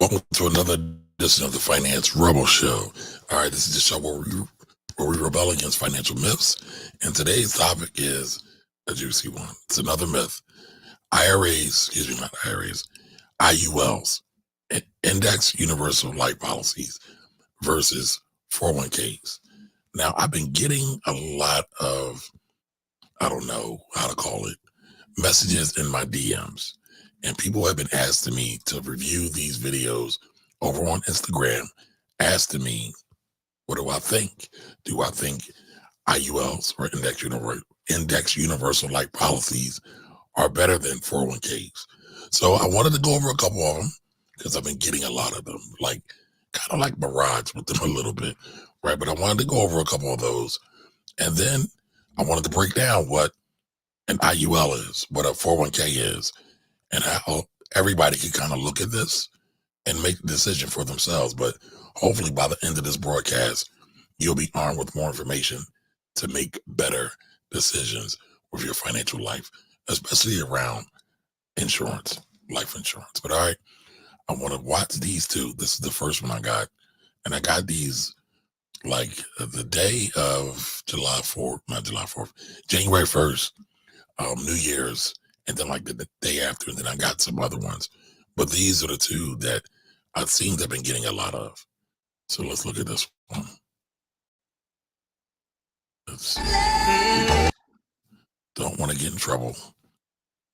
Welcome to another edition of the Finance Rebel Show. All right, this is the show where we rebel against financial myths. And today's topic is a juicy one. It's another myth. Not IRAs, IULs, Index Universal Life Policies versus 401ks. Now, I've been getting a lot of, I don't know how to call it, messages in my DMs. And people have been asking me to review these videos over on Instagram, asking me, what do I think? Do I think IULs or Index Universal Life Policies are better than 401ks? So I wanted to go over a couple of them because I've been getting a lot of them, like kind of like barrage with them a little bit, right? But I wanted to go over a couple of those. And then I wanted to break down what an IUL is, what a 401k is, and how everybody can kind of look at this and make the decision for themselves. But hopefully by the end of this broadcast, you'll be armed with more information to make better decisions with your financial life, especially around insurance, life insurance. But all right, I want to watch these two. This is the first one I got. And I got these like the day of January 1st, New Year's, and then like the day after, and then I got some other ones. But these are the two that I've seen I've been getting a lot of. So let's look at this one. Let's see. Don't want to get in trouble.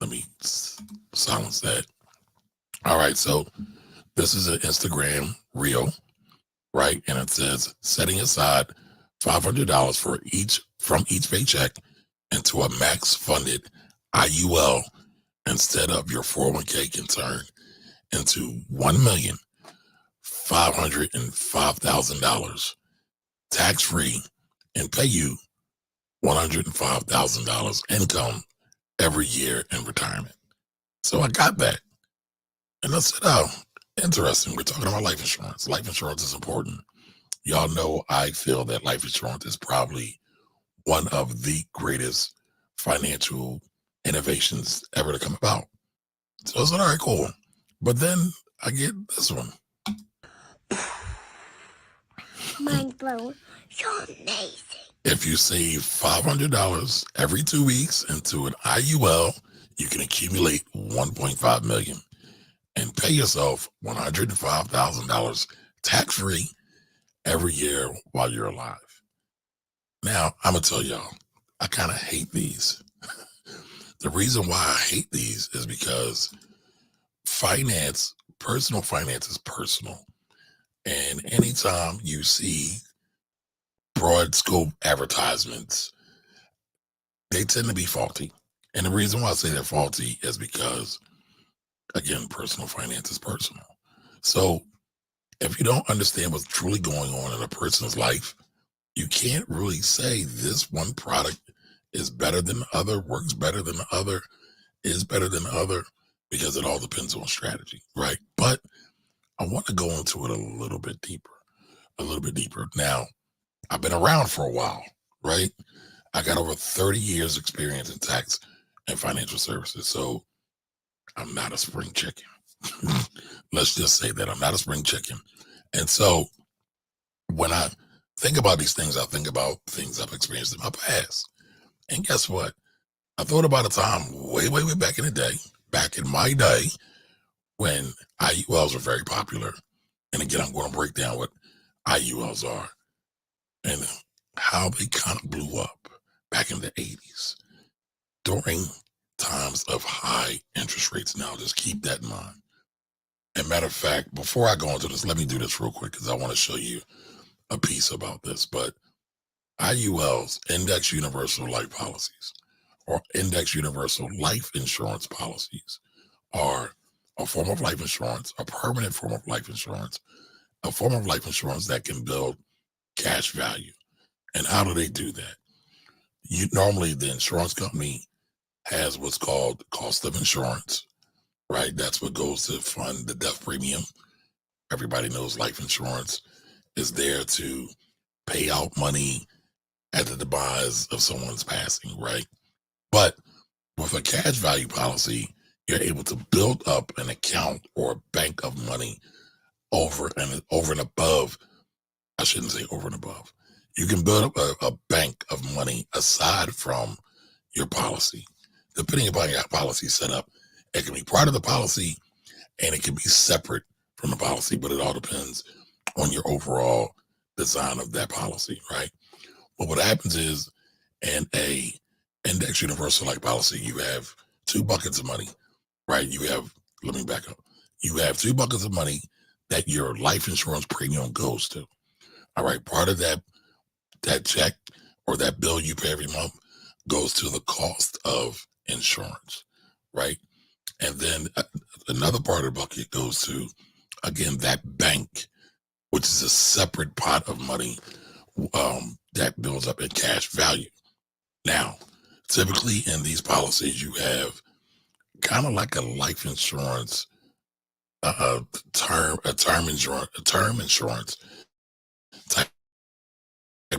Let me silence that. All right, so this is an Instagram reel, right? And it says setting aside $500 from each paycheck into a max funded IUL instead of your 401k can turn into $1,505,000 tax free and pay you $105,000 income every year in retirement. So I got that. And I said, oh, interesting. We're talking about life insurance. Life insurance is important. Y'all know I feel that life insurance is probably one of the greatest financial innovations ever to come about. So I said, all right, cool. But then I get this one. Mind blown. You're amazing. If you save $500 every 2 weeks into an IUL, you can accumulate $1.5 million and pay yourself $105,000 tax-free every year while you're alive. Now, I'm going to tell y'all, I kind of hate these. The reason why I hate these is because personal finance is personal. And anytime you see broad scope advertisements, they tend to be faulty. And the reason why I say they're faulty is because, again, personal finance is personal. So if you don't understand what's truly going on in a person's life, you can't really say this one product is better than the other, works better than the other, is better than the other, because it all depends on strategy, right? But I want to go into it a little bit deeper. Now, I've been around for a while, right? I got over 30 years experience in tax and financial services. So I'm not a spring chicken. Let's just say that I'm not a spring chicken. And so when I think about these things, I think about things I've experienced in my past. And guess what? I thought about a time way back in the day, back in my day, when IULs were very popular. And again, I'm going to break down what IULs are and how they kind of blew up back in the 80s during times of high interest rates. Now, just keep that in mind. And matter of fact, before I go into this, let me do this real quick because I want to show you a piece about this. But IULs, Index Universal Life Policies, or Index Universal Life Insurance Policies, are a form of life insurance, a permanent form of life insurance, a form of life insurance that can build cash value. And how do they do that? Normally, the insurance company has what's called cost of insurance, right? That's what goes to fund the death premium. Everybody knows life insurance is there to pay out money at the demise of someone's passing, right? But with a cash value policy, you're able to build up an account or a bank of money over and above. I shouldn't say over and above. You can build up a bank of money aside from your policy. Depending upon your policy setup, it can be part of the policy and it can be separate from the policy, but it all depends on your overall design of that policy, right? But what happens is in a index universal life policy, you have two buckets of money, right? Let me back up. You have two buckets of money that your life insurance premium goes to. All right. Part of that check or that bill you pay every month goes to the cost of insurance, right? And then another part of the bucket goes to, again, that bank, which is a separate pot of money that builds up in cash value. Now, typically in these policies, you have kind of like a life insurance, term insurance type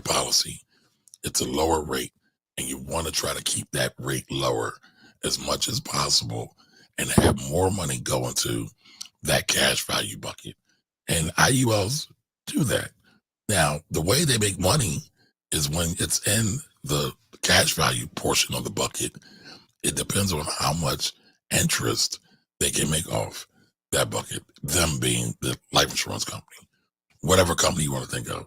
policy. It's a lower rate, and you want to try to keep that rate lower as much as possible and have more money go into that cash value bucket. And IULs do that. Now, the way they make money is when it's in the cash value portion of the bucket. It depends on how much interest they can make off that bucket, them being the life insurance company, whatever company you want to think of.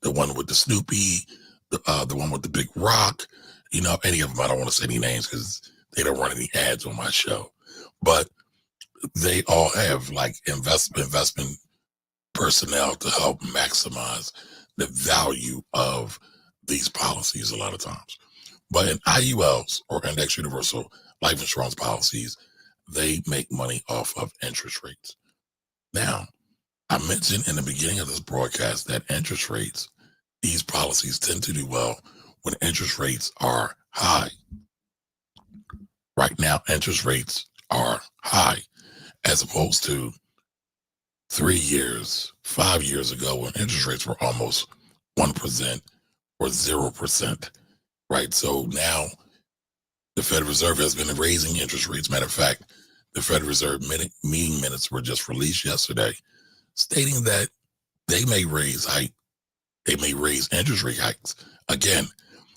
The one with the Snoopy, the one with the big rock, any of them. I don't want to say any names because they don't run any ads on my show. But they all have like investment personnel to help maximize the value of these policies a lot of times. But in IULs or index universal life insurance policies, they make money off of interest rates. Now, I mentioned in the beginning of this broadcast that interest rates, these policies tend to do well when interest rates are high. Right now, interest rates are high as opposed to 3 years, 5 years ago when interest rates were almost 1% or 0%, right? So now the Federal Reserve has been raising interest rates. Matter of fact, the Federal Reserve meeting minutes were just released yesterday stating that they may raise interest rate hikes again.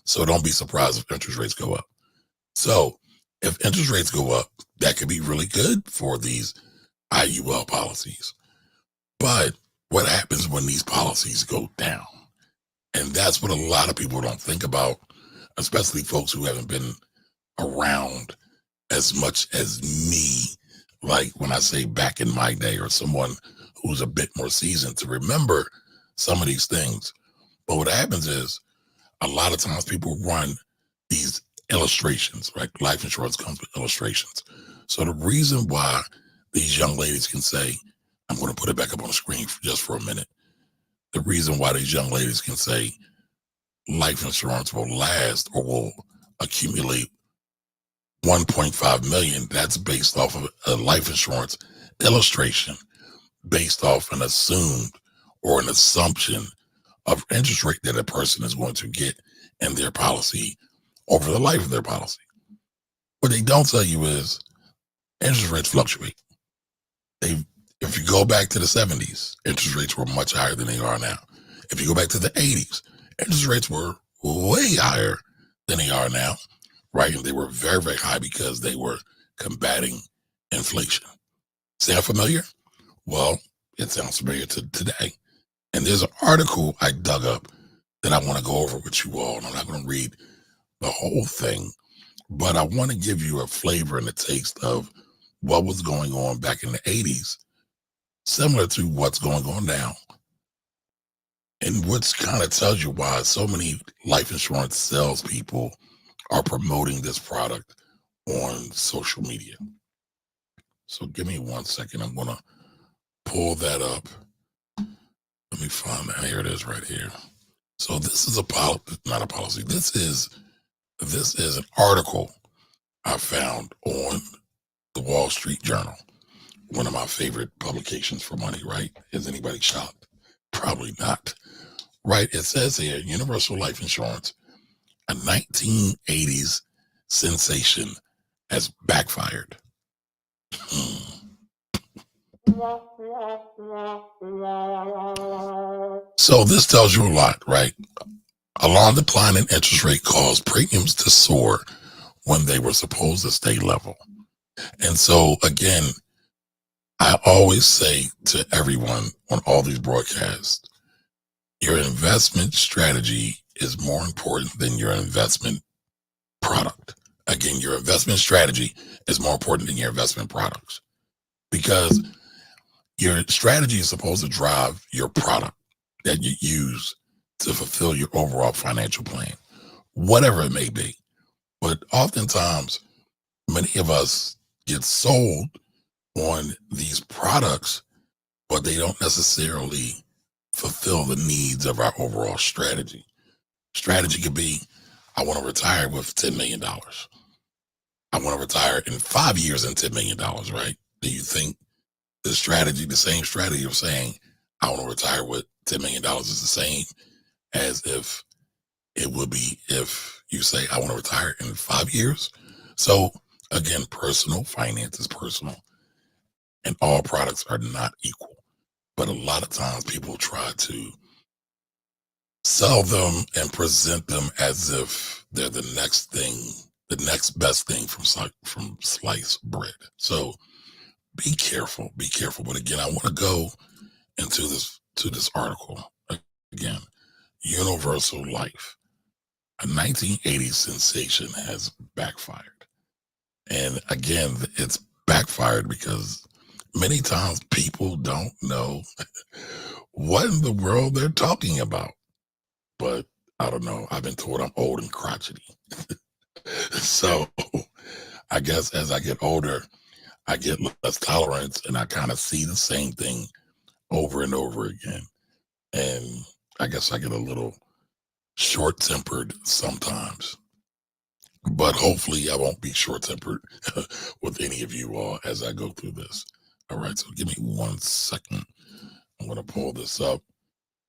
So don't be surprised if interest rates go up. So if interest rates go up, that could be really good for these IUL policies. But what happens when these policies go down? And that's what a lot of people don't think about, especially folks who haven't been around as much as me, like when I say back in my day, or someone who's a bit more seasoned to remember some of these things. But what happens is a lot of times people run these illustrations, right? Life insurance comes with illustrations. So the reason why these young ladies can say, I'm going to put it back up on the screen just for a minute. The reason why these young ladies can say life insurance will last or will accumulate 1.5 million, that's based off of a life insurance illustration based off an assumed or an assumption of interest rate that a person is going to get in their policy over the life of their policy. What they don't tell you is interest rates fluctuate. If you go back to the 70s, interest rates were much higher than they are now. If you go back to the 80s, interest rates were way higher than they are now, right? And they were very, very high because they were combating inflation. Sound familiar? Well, it sounds familiar to today. And there's an article I dug up that I want to go over with you all. And I'm not going to read the whole thing, but I want to give you a flavor and a taste of what was going on back in the 80s, similar to what's going on now. And which kind of tells you why so many life insurance salespeople are promoting this product on social media. So give me 1 second. I'm going to pull that up. Let me find that. Here it is right here. So this is not a policy. This is an article I found on the Wall Street Journal, one of my favorite publications for money, right? Is anybody shocked? Probably not. Right, it says here, universal life insurance, a 1980s sensation, has backfired. So this tells you a lot, right? A long decline in interest rate caused premiums to soar when they were supposed to stay level. And so again, I always say to everyone on all these broadcasts, your investment strategy is more important than your investment product. Again, your investment strategy is more important than your investment products, because your strategy is supposed to drive your product that you use to fulfill your overall financial plan, whatever it may be. But oftentimes, many of us get sold on these products, but they don't necessarily fulfill the needs of our overall strategy. Strategy could be, I want to retire with $10 million. I want to retire in 5 years and $10 million, right? Do you think the strategy, the same strategy of saying, I want to retire with $10 million is the same as if it would be if you say, I want to retire in 5 years? So again, personal finance is personal, and all products are not equal. But a lot of times people try to sell them and present them as if they're the next thing, the next best thing from sliced bread. So be careful, be careful. But again, I want to go into this article again. Universal Life, a 1980s sensation, has backfired. And again, it's backfired because many times people don't know what in the world they're talking about. But I don't know. I've been told I'm old and crotchety. So I guess as I get older, I get less tolerance and I kind of see the same thing over and over again. And I guess I get a little short tempered sometimes. But hopefully I won't be short tempered with any of you all as I go through this. All right, so give me 1 second. I'm going to pull this up.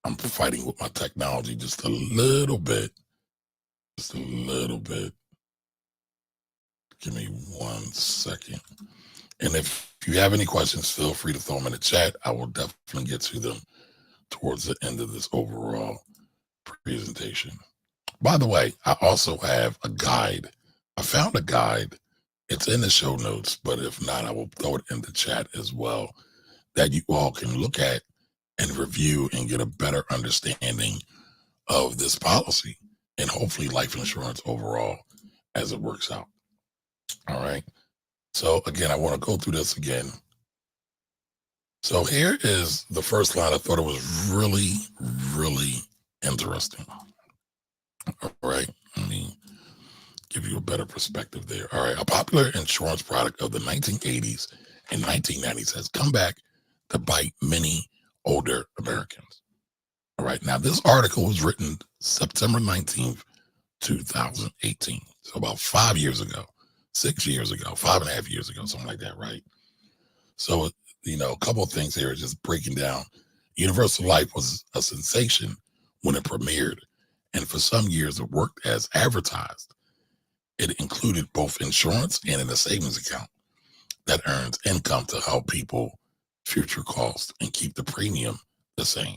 I'm fighting with my technology just a little bit. Just a little bit. Give me 1 second. And if you have any questions, feel free to throw them in the chat. I will definitely get to them towards the end of this overall presentation. By the way, I also have a guide. I found a guide. It's in the show notes, but if not, I will throw it in the chat as well, that you all can look at and review and get a better understanding of this policy and hopefully life insurance overall as it works out. All right. So again, I want to go through this again. So here is the first line. I thought it was really, really interesting. All right. Let me give you a better perspective there. All right. A popular insurance product of the 1980s and 1990s has come back to bite many older Americans. All right. Now, this article was written September 19th, 2018. So about 5 years ago, 6 years ago, 5.5 years ago, something like that, right? So, a couple of things here, just breaking down. Universal Life was a sensation when it premiered, and for some years it worked as advertised. It included both insurance and a savings account that earns income to help people future costs and keep the premium the same.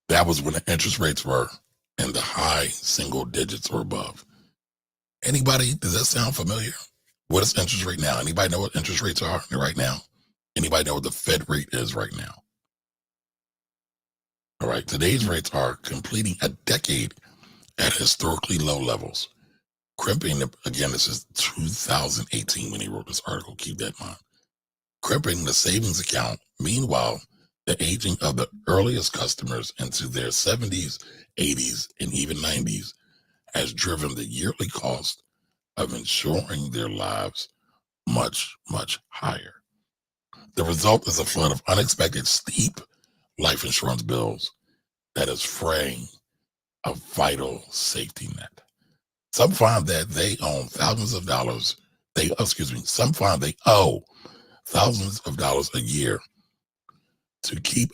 That was when the interest rates were in the high single digits or above. Anybody, does that sound familiar? What is interest rate now? Anybody know what interest rates are right now? Anybody know what the Fed rate is right now? All right, today's rates are completing a decade at historically low levels. Crimping, again, this is 2018 when he wrote this article, keep that in mind. Crimping the savings account, meanwhile, the aging of the earliest customers into their 70s, 80s, and even 90s has driven the yearly cost of insuring their lives much, much higher. The result is a flood of unexpected steep life insurance bills that is fraying a vital safety net. Some find that they own thousands of dollars. Some find they owe thousands of dollars a year to keep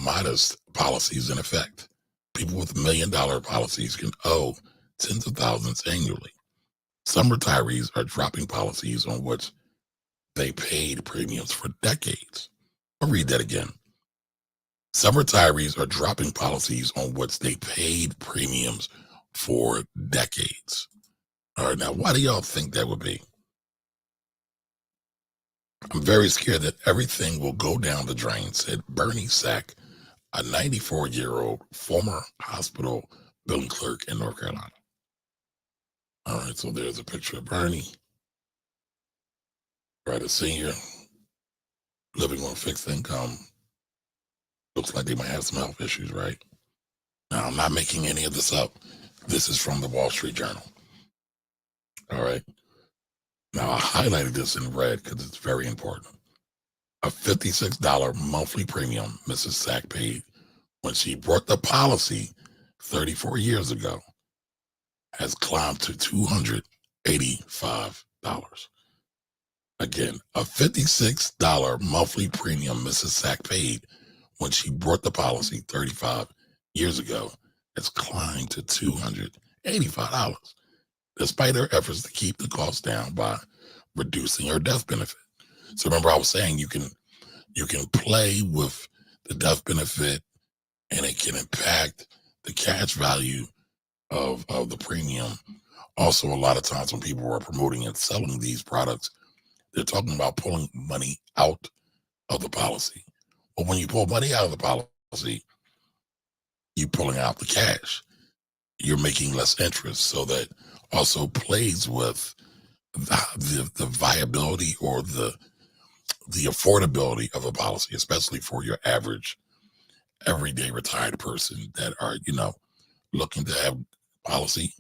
modest policies in effect. People with $1 million policies can owe tens of thousands annually. Some retirees are dropping policies on which they paid premiums for decades. I'll read that again. Some retirees are dropping policies on which they paid premiums for decades. All right, now, why do y'all think that would be? I'm very scared that everything will go down the drain, said Bernie Sack, a 94-year-old former hospital billing clerk in North Carolina. All right, so there's a picture of Bernie, right, a senior living on fixed income. Looks like they might have some health issues, right? Now, I'm not making any of this up. This is from the Wall Street Journal. All right. Now, I highlighted this in red because it's very important. A $56 monthly premium Mrs. Sack paid when she bought the policy 34 years ago has climbed to $285. Again, a $56 monthly premium Mrs. Sack paid when she bought the policy 35 years ago has climbed to $285, despite her efforts to keep the cost down by reducing her death benefit. So remember, I was saying you can play with the death benefit, and it can impact the cash value of the premium. Also, a lot of times when people are promoting and selling these products, they're talking about pulling money out of the policy. But when you pull money out of the policy, you're pulling out the cash. You're making less interest. So that also plays with the viability or the affordability of a policy, especially for your average everyday retired person that are, looking to have policy,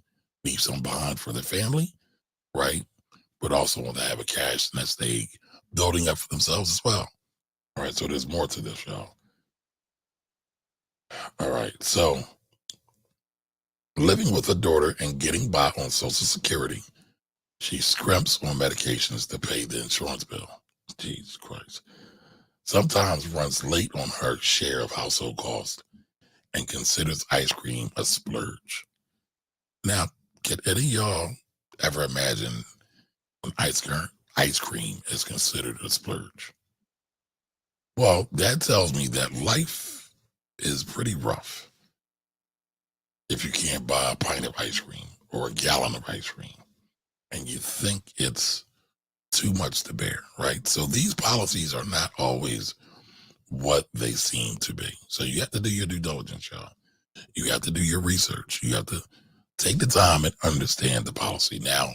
leave some behind for their family, right? But also want to have a cash nest egg building up for themselves as well. All right, so there's more to this, y'all. All right, so living with a daughter and getting by on Social Security, she scrimps on medications to pay the insurance bill. Jesus Christ. Sometimes runs late on her share of household costs and considers ice cream a splurge. Now, can any of y'all ever imagine when ice cream is considered a splurge? Well, that tells me that life is pretty rough if you can't buy a pint of ice cream or a gallon of ice cream and you think it's too much to bear, right? So these policies are not always what they seem to be. So you have to do your due diligence, y'all. You have to do your research. You have to take the time and understand the policy. Now,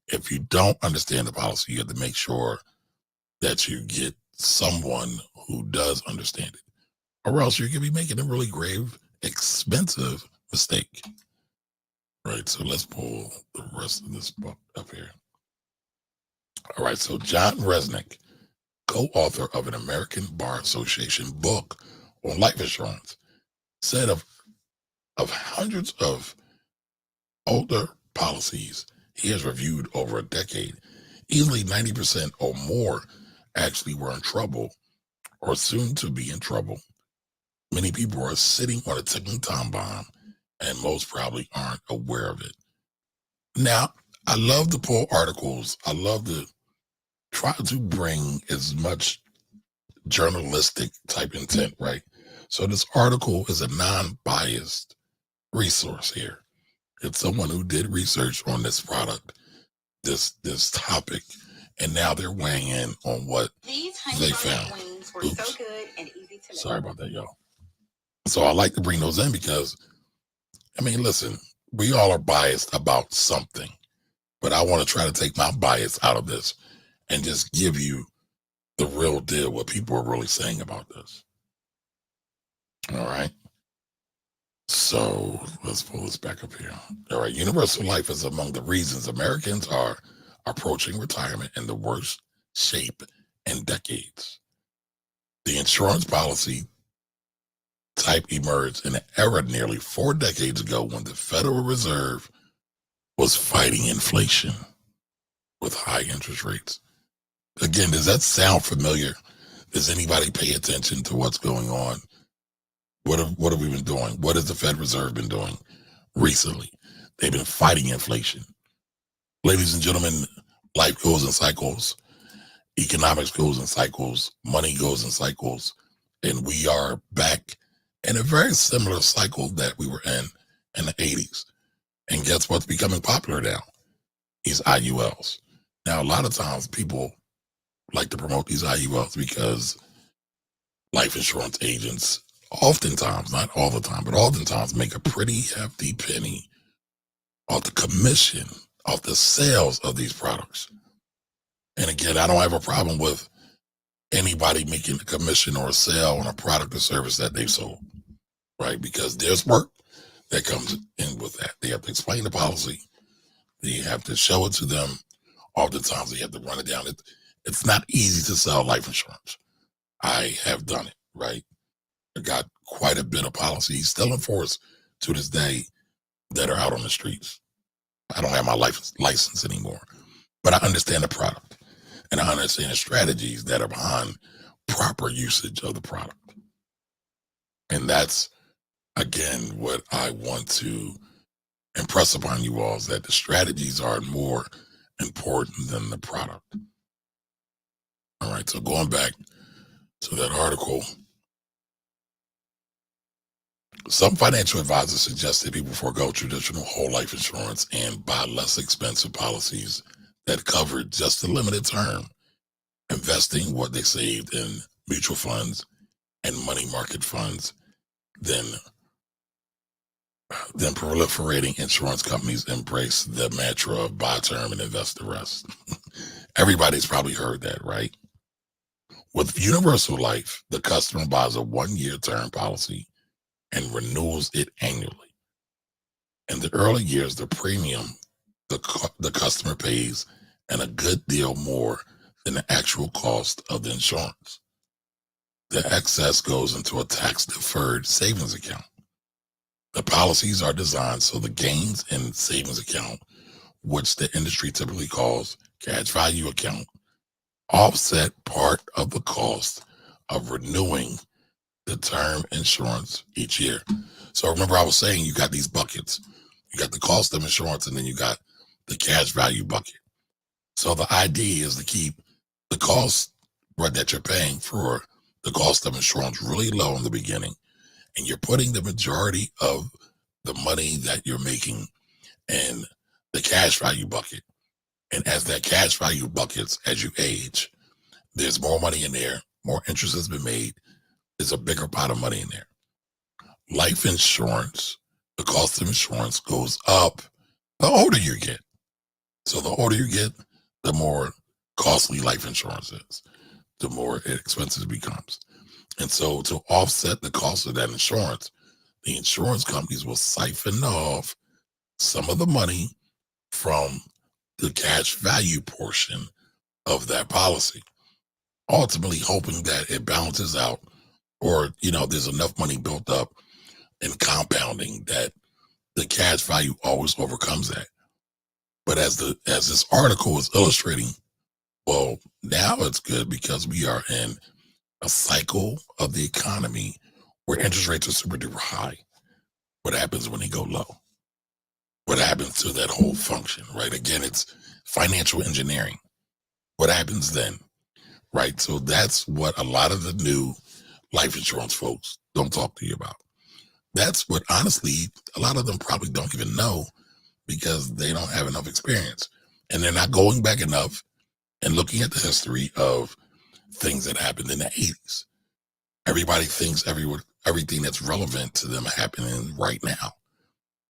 if you don't understand the policy, you have to make sure that you get someone who does understand it, or else you're going to be making a really grave, expensive mistake. Right, so let's pull the rest of this book up here. All right, so John Resnick, co-author of an American Bar Association book on life insurance, said of hundreds of older policies he has reviewed over a decade, easily 90% or more actually were in trouble or soon to be in trouble. Many people are sitting on a ticking time bomb, and most probably aren't aware of it. Now, I love to pull articles. I love to try to bring as much journalistic type intent, right? So this article is a non-biased resource here. It's someone who did research on this product, this topic, and now they're weighing in on what they found. Oops. So good and easy to Sorry about that, y'all. So I like to bring those in because, I mean, listen, we all are biased about something, but I want to try to take my bias out of this and just give you the real deal, what people are really saying about this. All right. So let's pull this back up here. All right. Universal life is among the reasons Americans are approaching retirement in the worst shape in decades. The insurance policy type emerged in an era nearly 4 decades ago when the Federal Reserve was fighting inflation with high interest rates. Again, does that sound familiar? Does anybody pay attention to what's going on? What have we been doing? What has the Federal Reserve been doing recently? They've been fighting inflation. Ladies and gentlemen, life goes in cycles. Economics goes in cycles, money goes in cycles, and we are back in a very similar cycle that we were in the 80s. And guess what's becoming popular now? These IULs. Now, a lot of times people like to promote these IULs because life insurance agents oftentimes, not all the time, but oftentimes make a pretty hefty penny off the commission, off the sales of these products. And again, I don't have a problem with anybody making a commission or a sale on a product or service that they've sold, right? Because there's work that comes in with that. They have to explain the policy. They have to show it to them. Oftentimes, they have to run it down. It's not easy to sell life insurance. I have done it, right? I got quite a bit of policies still in force to this day that are out on the streets. I don't have my license anymore, but I understand the product and I understand the strategies that are behind proper usage of the product. And that's, again, what I want to impress upon you all, is that the strategies are more important than the product. All right, so going back to that article, some financial advisors suggest that people forego traditional whole life insurance and buy less expensive policies that cover just a limited term, investing what they saved in mutual funds and money market funds, then proliferating insurance companies embrace the mantra of buy term and invest the rest. Everybody's probably heard that, right? With Universal Life, the customer buys a 1-year term policy and renews it annually. In the early years, the premium the customer pays and a good deal more than the actual cost of the insurance. The excess goes into a tax-deferred savings account. The policies are designed so the gains in savings account, which the industry typically calls cash value account, offset part of the cost of renewing the term insurance each year. So remember, I was saying you got these buckets. You got the cost of insurance, and then you got the cash value bucket. So the idea is to keep the cost that you're paying for the cost of insurance really low in the beginning, and you're putting the majority of the money that you're making in the cash value bucket. And as that cash value buckets, as you age, there's more money in there, more interest has been made, there's a bigger pot of money in there. Life insurance, the cost of insurance goes up the older you get. So the older you get, the more costly life insurance is, the more expensive it becomes. And so to offset the cost of that insurance, the insurance companies will siphon off some of the money from the cash value portion of that policy, ultimately hoping that it balances out, or, there's enough money built up in compounding that the cash value always overcomes that. But as this article is illustrating, well, now it's good because we are in a cycle of the economy where interest rates are super duper high. What happens when they go low? What happens to that whole function, right? Again, it's financial engineering. What happens then, right? So that's what a lot of the new life insurance folks don't talk to you about. That's what, honestly, a lot of them probably don't even know, because they don't have enough experience. And they're not going back enough and looking at the history of things that happened in the 80s. Everybody thinks everything that's relevant to them happening right now.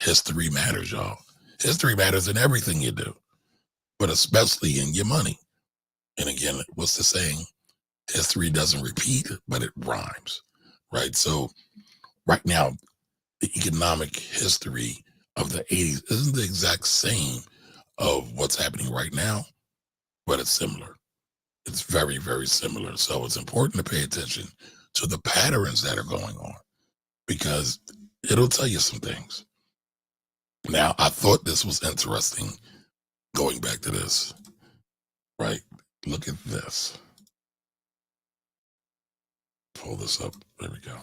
History matters, y'all. History matters in everything you do, but especially in your money. And again, what's the saying? History doesn't repeat, but it rhymes, right? So right now, the economic history of the 80s isn't the exact same of what's happening right now, but it's similar. It's very, very similar. So it's important to pay attention to the patterns that are going on, because it'll tell you some things. Now, I thought this was interesting, going back to this, right? Look at this. Pull this up. There we go.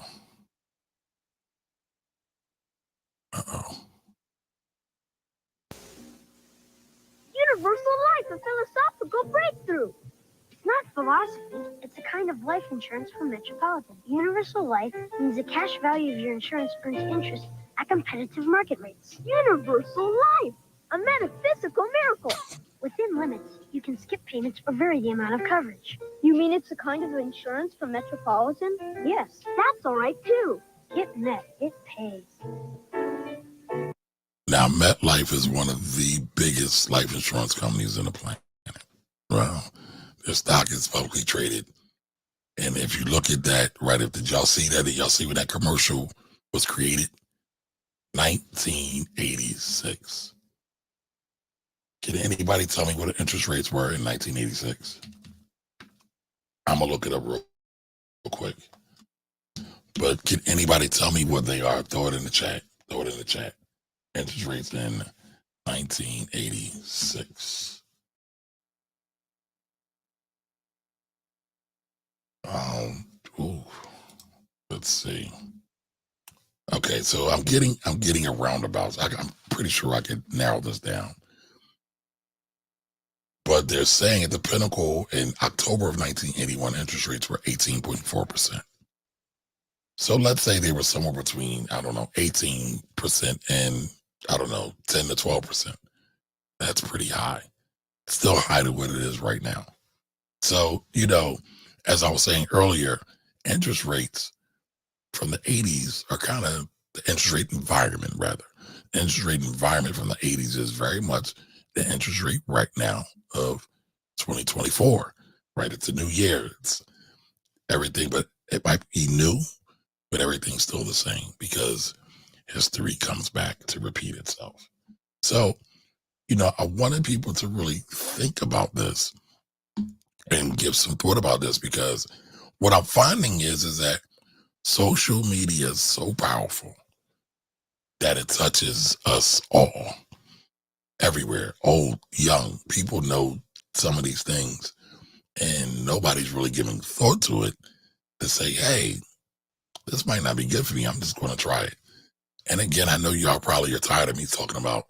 Uh-oh. Universal Life, a philosophical breakthrough. not philosophy. It's a kind of life insurance from Metropolitan. Universal Life means the cash value of your insurance earns interest at competitive market rates. Universal Life! A metaphysical miracle! Within limits, you can skip payments or vary the amount of coverage. You mean it's a kind of insurance from Metropolitan? Yes, that's all right too. Get Met. It pays. Now, MetLife is one of the biggest life insurance companies in the planet. Well, their stock is publicly traded. And if you look at that, right, did y'all see that? Did y'all see when that commercial was created? 1986. Can anybody tell me what the interest rates were in 1986? I'm going to look it up real quick. But can anybody tell me what they are? Throw it in the chat. Interest rates in 1986. Let's see. Okay, so I'm getting a roundabout. I'm pretty sure I could narrow this down. But they're saying at the pinnacle in October of 1981, interest rates were 18.4%. So let's say they were somewhere between, 18% and, 10 to 12%. That's pretty high. Still higher than what it is right now. So, as I was saying earlier, interest rates from the 80s are kind of the interest rate environment, rather. The interest rate environment from the 80s is very much the interest rate right now of 2024, right? It's a new year. It's everything, but it might be new, but everything's still the same because history comes back to repeat itself. So, I wanted people to really think about this and give some thought about this, because what I'm finding is that social media is so powerful that it touches us all, everywhere, old, young. People know some of these things, and nobody's really giving thought to it to say, hey, this might not be good for me. I'm just going to try it. And again, I know y'all probably are tired of me talking about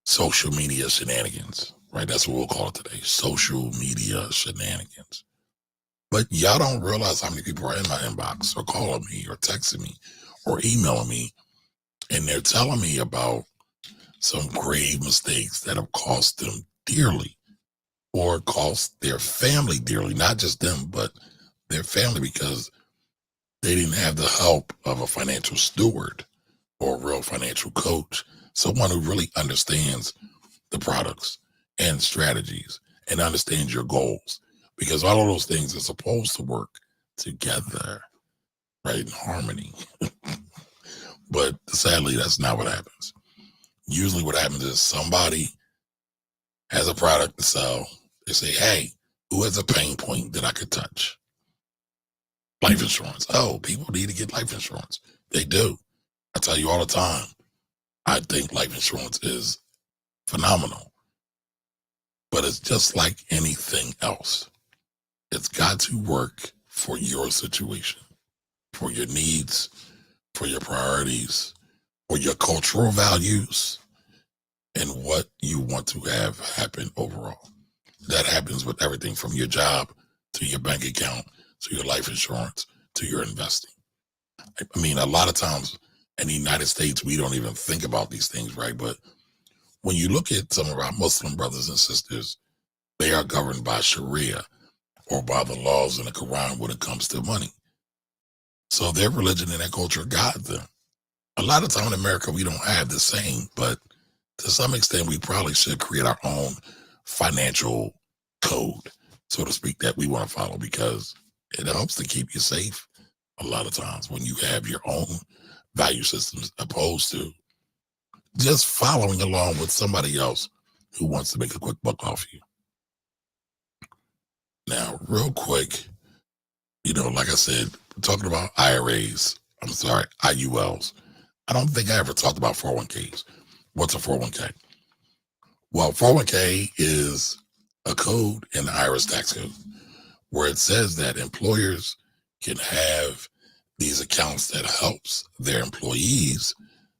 social media shenanigans, right? That's what we'll call it today, social media shenanigans. But y'all don't realize how many people are in my inbox or calling me or texting me or emailing me, and they're telling me about some grave mistakes that have cost them dearly or cost their family dearly, not just them, but their family, because they didn't have the help of a financial steward or a real financial coach, someone who really understands the products and strategies and understands your goals, because all of those things are supposed to work together, right, in harmony. But sadly, that's not what happens. Usually what happens is somebody has a product to sell. They say, hey, who has a pain point that I could touch? Life insurance. Oh, people need to get life insurance. They do. I tell you all the time, I think life insurance is phenomenal. But it's just like anything else. It's got to work for your situation, for your needs, for your priorities, for your cultural values, and what you want to have happen overall. That happens with everything from your job to your bank account to your life insurance to your investing. I mean, a lot of times in the United States, we don't even think about these things, right? But when you look at some of our Muslim brothers and sisters, they are governed by Sharia or by the laws in the Quran when it comes to money. So their religion and their culture guides them. A lot of time in America, we don't have the same, but to some extent, we probably should create our own financial code, so to speak, that we want to follow, because it helps to keep you safe a lot of times when you have your own value systems, opposed to just following along with somebody else who wants to make a quick buck off you. Now, real quick, like I said, talking about IRAs, IULs. I don't think I ever talked about 401ks. What's a 401k? Well, 401k is a code in the IRS tax code where it says that employers can have these accounts that helps their employees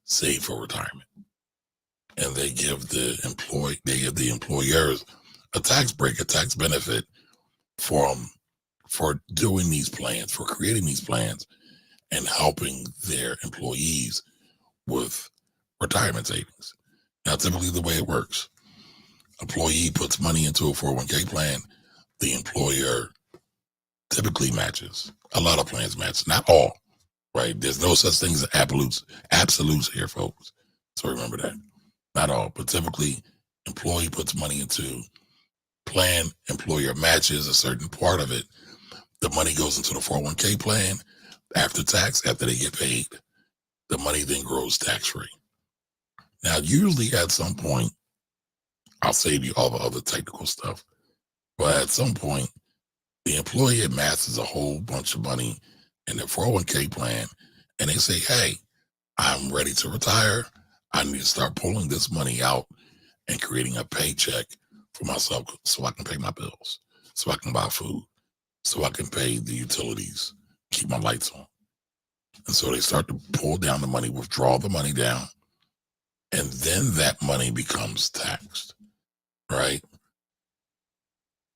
save for retirement. And they give the employers a tax break, a tax benefit for doing these plans, for creating these plans, and helping their employees with retirement savings. Now, typically the way it works, employee puts money into a 401k plan, the employer typically matches. A lot of plans match, not all, right? There's no such thing as absolutes here, folks. So remember that. Not all, but typically employee puts money into plan, employer matches a certain part of it. The money goes into the 401k plan after tax, after they get paid. The money then grows tax-free. Now, usually at some point, I'll save you all the other technical stuff, but at some point, the employee amasses a whole bunch of money in their 401k plan, and they say, hey, I'm ready to retire. I need to start pulling this money out and creating a paycheck for myself so I can pay my bills, so I can buy food, so I can pay the utilities, keep my lights on. And so they start to pull down the money, withdraw the money down, and then that money becomes taxed, right?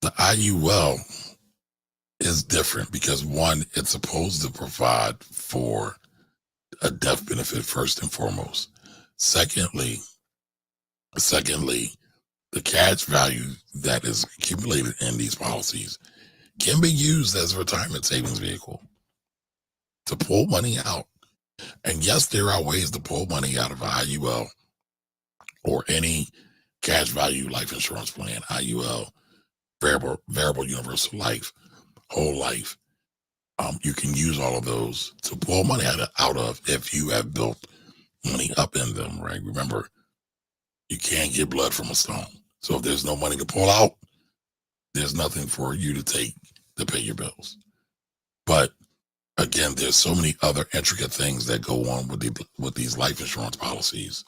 The IUL is different because, one, it's supposed to provide for a death benefit first and foremost. Secondly, the cash value that is accumulated in these policies can be used as a retirement savings vehicle to pull money out. And yes, there are ways to pull money out of IUL or any cash value life insurance plan, IUL, variable universal life, whole life. You can use all of those to pull money out of if you have built money up in them, right? Remember, you can't get blood from a stone. So if there's no money to pull out, there's nothing for you to take to pay your bills. But again, there's so many other intricate things that go on with these life insurance policies.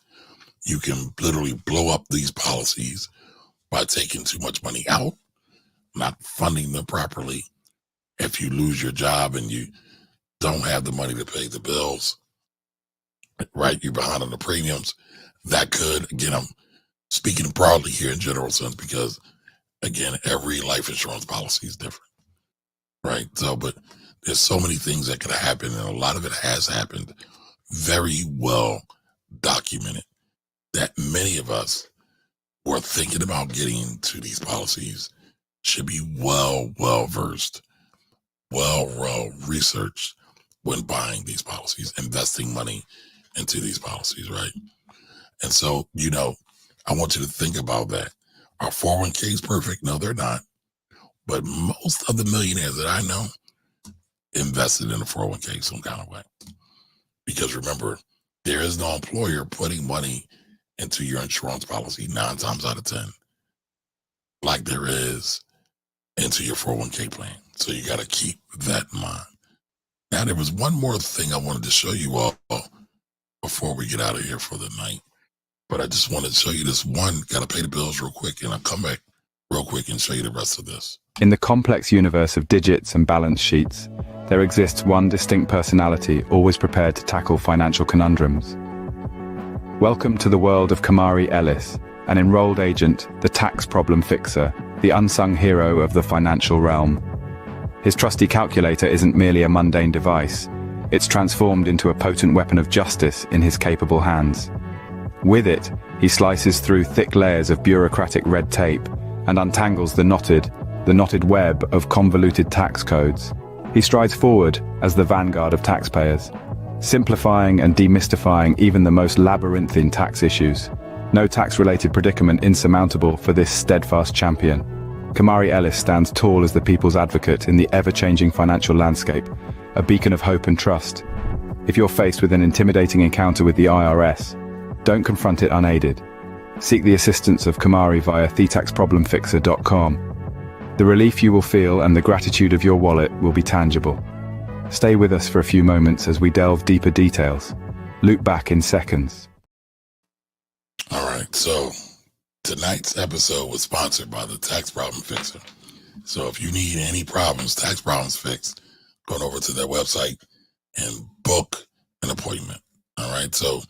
You can literally blow up these policies by taking too much money out, not funding them properly. If you lose your job and you don't have the money to pay the bills, right, you're behind on the premiums, that could, again, I'm speaking broadly here in general sense because, again, every life insurance policy is different, right? So, but there's so many things that could happen, and a lot of it has happened, very well documented, that many of us who are thinking about getting into these policies should be well versed, well researched when buying these policies, investing money into these policies, right? And so, I want you to think about that. Are 401ks perfect? No, they're not. But most of the millionaires that I know invested in a 401k some kind of way. Because remember, there is no employer putting money into your insurance policy 9 times out of 10, like there is into your 401k plan. So you got to keep that in mind. Now, there was one more thing I wanted to show you all before we get out of here for the night. But I just wanted to show you this one. Got to pay the bills real quick, and I'll come back real quick and show you the rest of this. In the complex universe of digits and balance sheets, there exists one distinct personality always prepared to tackle financial conundrums. Welcome to the world of Camari Ellis, an enrolled agent, the tax problem fixer, the unsung hero of the financial realm. His trusty calculator isn't merely a mundane device. It's transformed into a potent weapon of justice in his capable hands. With it, he slices through thick layers of bureaucratic red tape and untangles the knotted web of convoluted tax codes. He strides forward as the vanguard of taxpayers, simplifying and demystifying even the most labyrinthine tax issues. No tax-related predicament insurmountable for this steadfast champion. Camari Ellis stands tall as the people's advocate in the ever-changing financial landscape, a beacon of hope and trust. If you're faced with an intimidating encounter with the IRS, don't confront it unaided. Seek the assistance of Camari via thetaxproblemfixer.com. The relief you will feel and the gratitude of your wallet will be tangible. Stay with us for a few moments as we delve deeper details. Loop back in seconds. All right, so tonight's episode was sponsored by the Tax Problem Fixer. So if you need any problems, tax problems fixed, go over to their website and book an appointment. All right, so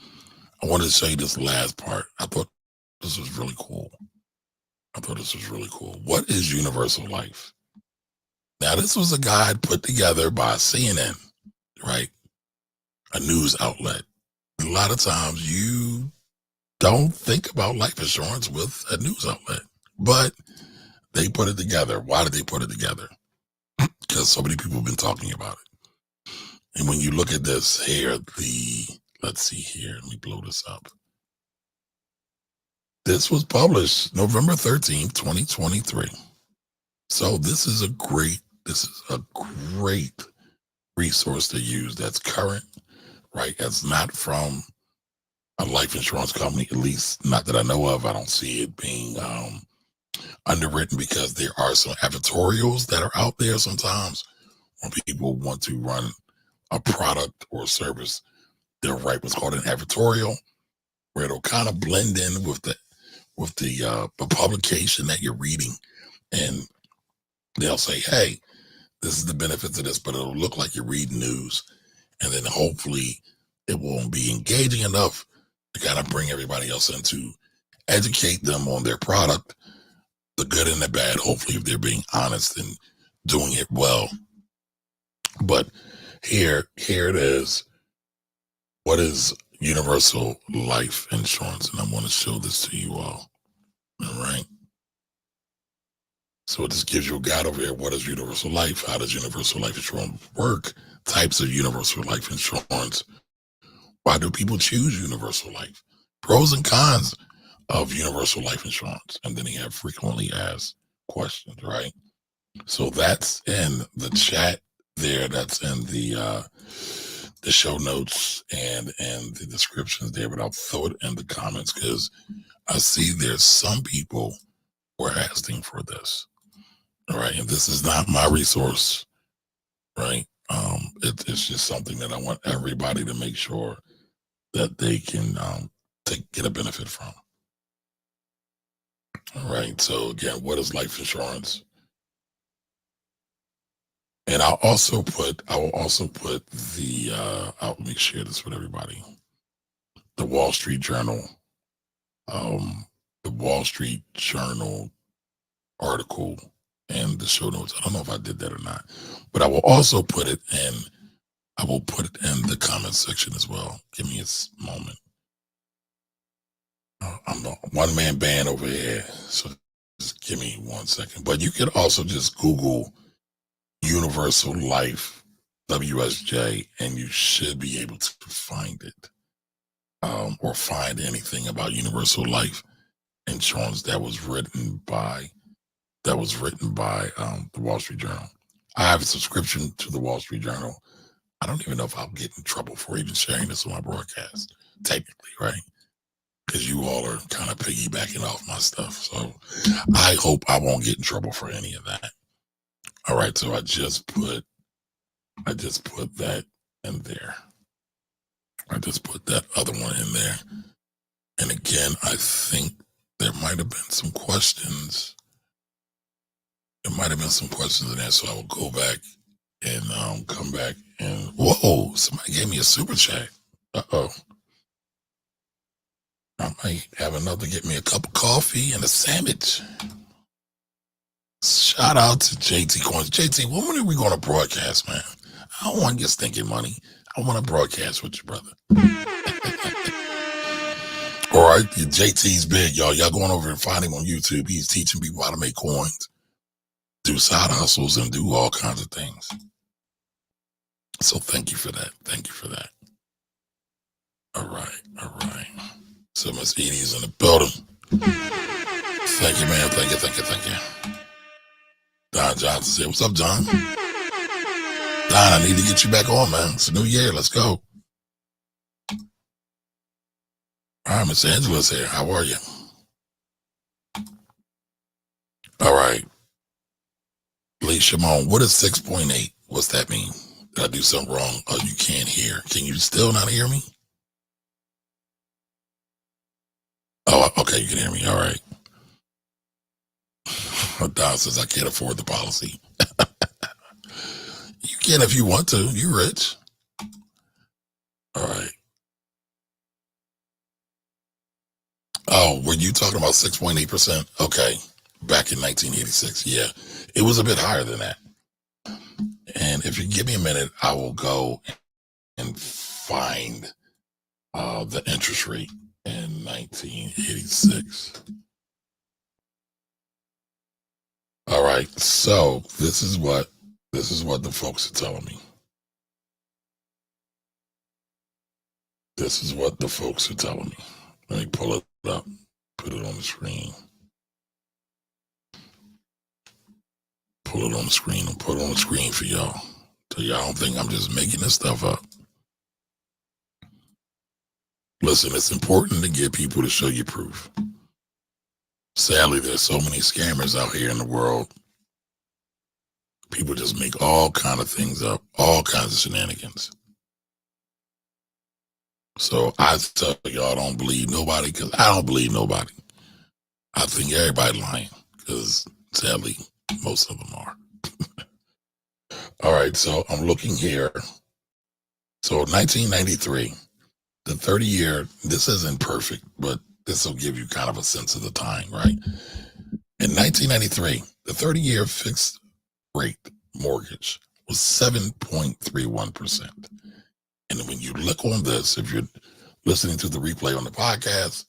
I wanted to show you this last part. I thought this was really cool. What is universal life? Now, this was a guide put together by CNN, right? A news outlet. A lot of times you don't think about life insurance with a news outlet, but they put it together. Why did they put it together? Because so many people have been talking about it. And when you look at this here, let's see here, let me blow this up. This was published November 13th, 2023. So this is a great resource to use that's current, right? That's not from a life insurance company, at least not that I know of. I don't see it being underwritten, because there are some advertorials that are out there sometimes when people want to run a product or a service. They'll write what's called an advertorial, where it'll kind of blend in with the publication that you're reading, and they'll say, hey, this is the benefits of this, but it'll look like you're reading news. And then hopefully it won't be engaging enough to kind of bring everybody else in, to educate them on their product, the good and the bad, hopefully, if they're being honest and doing it well. But here it is. What is universal life insurance? And I want to show this to you all. All right. So it just gives you a guide over here. What is universal life? How does universal life insurance work? Types of universal life insurance. Why do people choose universal life? Pros and cons of universal life insurance. And then you have frequently asked questions, right? So that's in the chat there. That's in the show notes and the descriptions there, but I'll throw it in the comments, because I see there's some people who are asking for this. All right. And this is not my resource, right? It's just something that I want everybody to make sure that they can get a benefit from. All right. So again, what is life insurance? And I'll also put the let me share this with everybody. The Wall Street Journal article and the show notes. I don't know if I did that or not, but I will also put it in the comment section as well. Give me a moment. I'm the one-man band over here, so just give me 1 second. But you can also just Google Universal Life WSJ, and you should be able to find it, or find anything about universal life insurance that was written by the Wall Street Journal. I have a subscription to the Wall Street Journal. I don't even know if I'll get in trouble for even sharing this on my broadcast, technically, right? Because you all are kind of piggybacking off my stuff. So I hope I won't get in trouble for any of that. All right, so I just put that in there. I just put that other one in there. And again, I think there might have been some questions. There might have been some questions in there, so I will go back and come back and, whoa, somebody gave me a super chat. Uh-oh. I might have enough to get me a cup of coffee and a sandwich. Shout out to JT Coins. JT, when are we going to broadcast, man? I don't want your stinking money. I want to broadcast with you, brother. All right, JT's big, y'all. Y'all going over and find him on YouTube. He's teaching people how to make coins, do side hustles, and do all kinds of things. So thank you for that. Thank you for that. All right, all right. So Miss Edie's in the building. Thank you, man. Thank you. Don Johnson said, what's up, John? Don, I need to get you back on, man. It's a new year. Let's go. All right, Miss Angela's here. How are you? All right. Lee Shimon, what is 6.8? What's that mean? Did I do something wrong? Oh, you can't hear. Can you still not hear me? Oh, okay, you can hear me. All right. Don says, I can't afford the policy. You can if you want to. You're rich. All right. Oh, were you talking about 6.8%? Okay. Back in 1986. Yeah. It was a bit higher than that. if you give me a minute, I will go and find the interest rate in 1986. All right, so this is what the folks are telling me. This is what the folks are telling me. Let me pull it up, put it on the screen. Pull it on the screen and put it on the screen for y'all. So y'all don't think I'm just making this stuff up. Listen, it's important to get people to show you proof. Sadly, there's so many scammers out here in the world. People just make all kind of things up, all kinds of shenanigans. So I tell y'all, don't believe nobody, because I don't believe nobody. I think everybody lying, because sadly, most of them are. All right, so I'm looking here. So 1993, the 30-year, this isn't perfect, but this will give you kind of a sense of the time, right? In 1993, the 30-year fixed rate mortgage was 7.31%. And when you look on this, if you're listening to the replay on the podcast,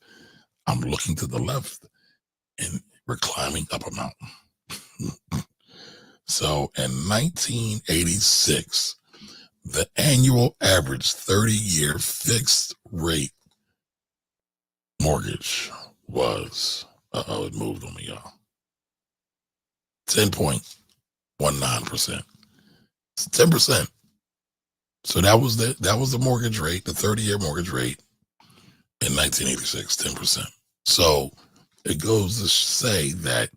I'm looking to the left and we're climbing up a mountain. So in 1986, the annual average 30-year fixed rate mortgage was, it moved on me, y'all, 10.19%. It's 10%. So that was the mortgage rate, the 30-year mortgage rate in 1986, 10%. So it goes to say that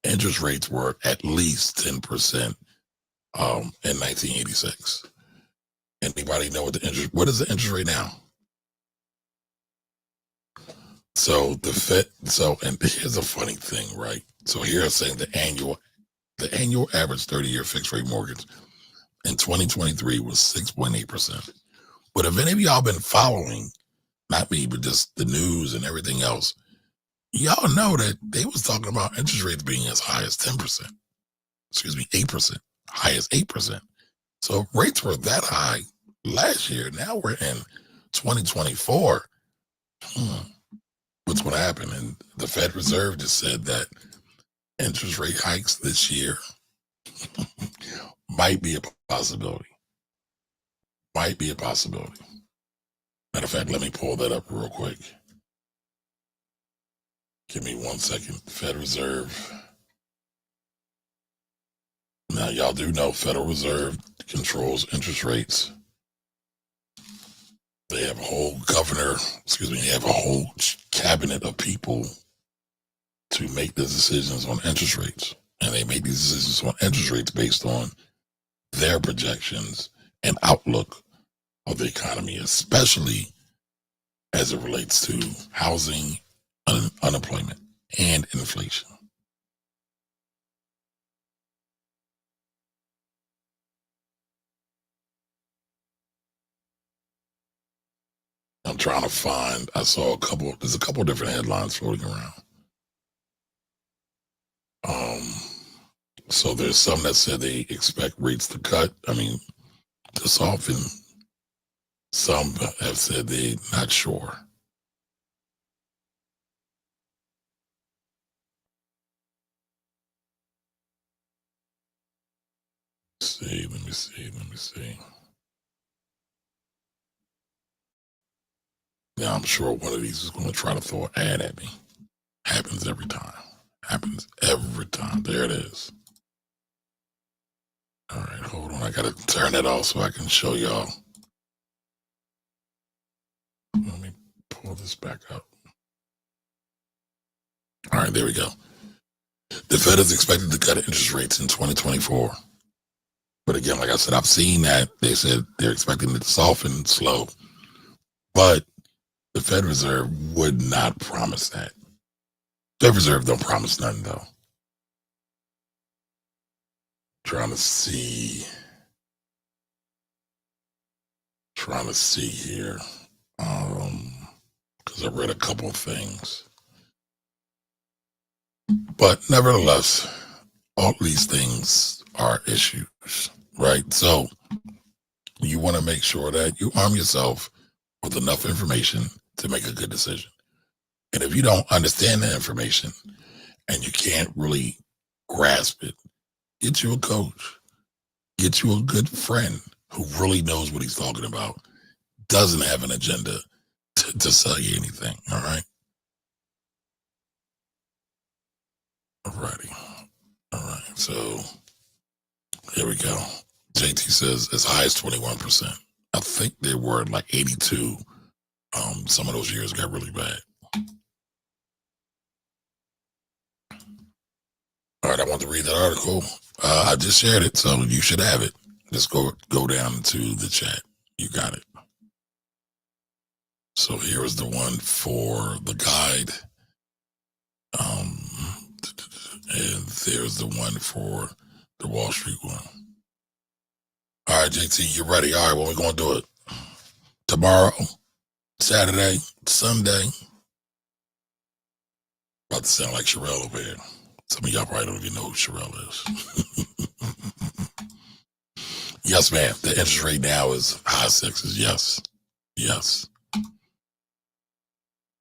interest rates were at least 10% in 1986. Anybody know what is the interest rate now? So and here's a funny thing, right? So here I'm saying the annual average 30-year fixed rate mortgage in 2023 was 6.8%. But if any of y'all been following, not me, but just the news and everything else, y'all know that they was talking about interest rates being as high as 10%. 8%, high as 8%. So rates were that high last year. Now we're in 2024. What's going to happen? And the Fed Reserve just said that interest rate hikes this year might be a possibility. Might be a possibility. Matter of fact, let me pull that up real quick. Give me 1 second. Fed Reserve. Now, y'all do know Federal Reserve controls interest rates. They have a whole they have a whole cabinet of people to make the decisions on interest rates. And they make these decisions on interest rates based on their projections and outlook of the economy, especially as it relates to housing, unemployment, and inflation. I'm trying to find, there's a couple different headlines floating around. So there's some that said they expect rates to soften. Some have said they're not sure. Let me see. Now I'm sure one of these is going to try to throw an ad at me. Happens every time. There it is. All right, hold on. I got to turn it off so I can show y'all. Let me pull this back up. All right, there we go. The Fed is expected to cut interest rates in 2024. But again, like I said, I've seen that. They said they're expecting it to soften slow. But the Fed Reserve would not promise that. The Fed Reserve don't promise nothing, though. Trying to see here, because I read a couple of things. But nevertheless, all these things are issues, right? So you want to make sure that you arm yourself with enough information to make a good decision. And if you don't understand the information and you can't really grasp it, get you a coach, get you a good friend who really knows what he's talking about, doesn't have an agenda to sell you anything. All right. Alrighty. All right. So here we go. JT says as high as 21%. I think they were like 82. Some of those years got really bad. All right, I want to read that article. I just shared it, so you should have it. Just go down to the chat. You got it. So here is the one for the guide. And there's the one for the Wall Street one. All right, JT, you ready? All right, well, we're going to do it. Tomorrow, Saturday, Sunday. About to sound like Sherelle over here. Some of y'all probably don't even know who Sherelle is. Yes, ma'am. The interest rate now is high sixes. Yes. Yes.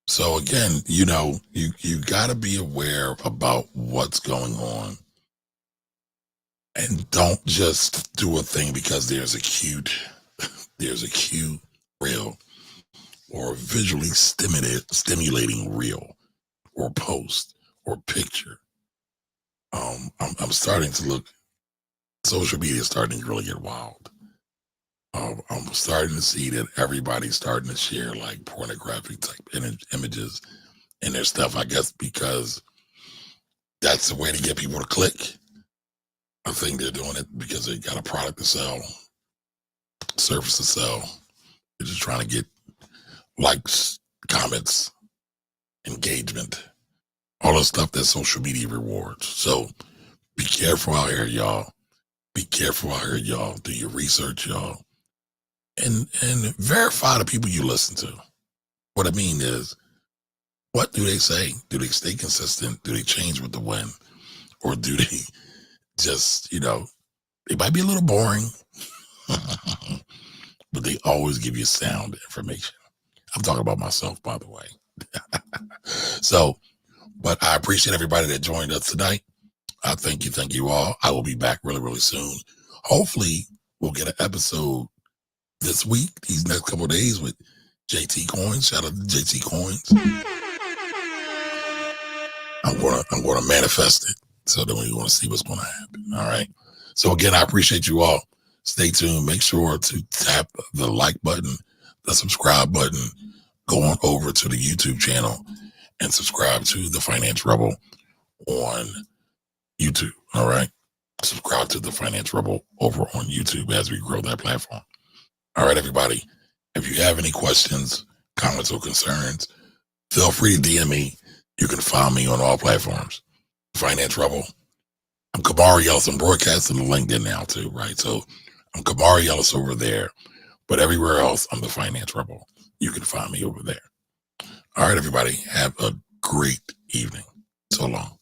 So again, you got to be aware about what's going on. And don't just do a thing because there's a cute reel or visually stimulating reel or post or picture. I'm starting to look, social media is starting to really get wild. I'm starting to see that everybody's starting to share like pornographic type images in their stuff, I guess, because that's the way to get people to click. I think they're doing it because they got a product to sell, service to sell. They're just trying to get likes, comments, engagement, all the stuff that social media rewards. So be careful out here, y'all. Be careful out here, y'all. Do your research, y'all. And verify the people you listen to. What I mean is, what do they say? Do they stay consistent? Do they change with the wind? Or do they just, they might be a little boring, but they always give you sound information. I'm talking about myself, by the way. So, but I appreciate everybody that joined us tonight. I thank you all. I will be back really, really soon. Hopefully, we'll get an episode this week, these next couple of days with JT Coins. Shout out to JT Coins. I'm gonna manifest it so that we want to see what's gonna happen. All right. So again, I appreciate you all. Stay tuned. Make sure to tap the like button, the subscribe button. Go on over to the YouTube channel and subscribe to the Finance Rebel on YouTube. All right. Subscribe to the Finance Rebel over on YouTube as we grow that platform. All right, everybody. If you have any questions, comments, or concerns, feel free to DM me. You can find me on all platforms. Finance Rebel. I'm Camari Ellis. I'm broadcasting the LinkedIn now too, right? So I'm Camari Ellis over there, but everywhere else, I'm the Finance Rebel. You can find me over there. All right, everybody. Have a great evening. So long.